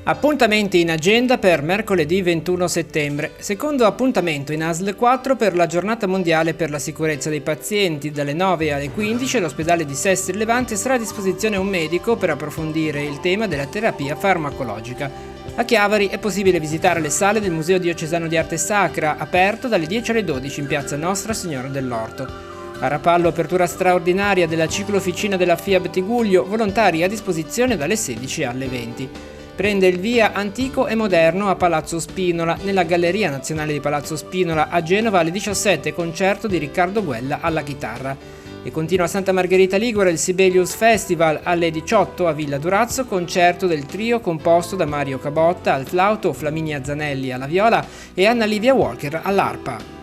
Appuntamenti in agenda per mercoledì 21 settembre. Secondo appuntamento in ASL 4 per la giornata mondiale per la sicurezza dei pazienti. Dalle 9 alle 15 all'ospedale di Sestri Levante sarà a disposizione un medico per approfondire il tema della terapia farmacologica. A Chiavari è possibile visitare le sale del Museo Diocesano di Arte Sacra, aperto dalle 10 alle 12 in piazza Nostra Signora dell'Orto. A Rapallo apertura straordinaria della ciclofficina della FIAB Tigullio, volontari a disposizione dalle 16 alle 20. Prende il via antico e moderno a Palazzo Spinola. Nella Galleria Nazionale di Palazzo Spinola a Genova alle 17 concerto di Riccardo Guella alla chitarra. E continua a Santa Margherita Ligure il Sibelius Festival alle 18 a Villa Durazzo, concerto del trio composto da Mario Cabotta al flauto, Flaminia Zanelli alla viola e Anna Livia Walker all'arpa.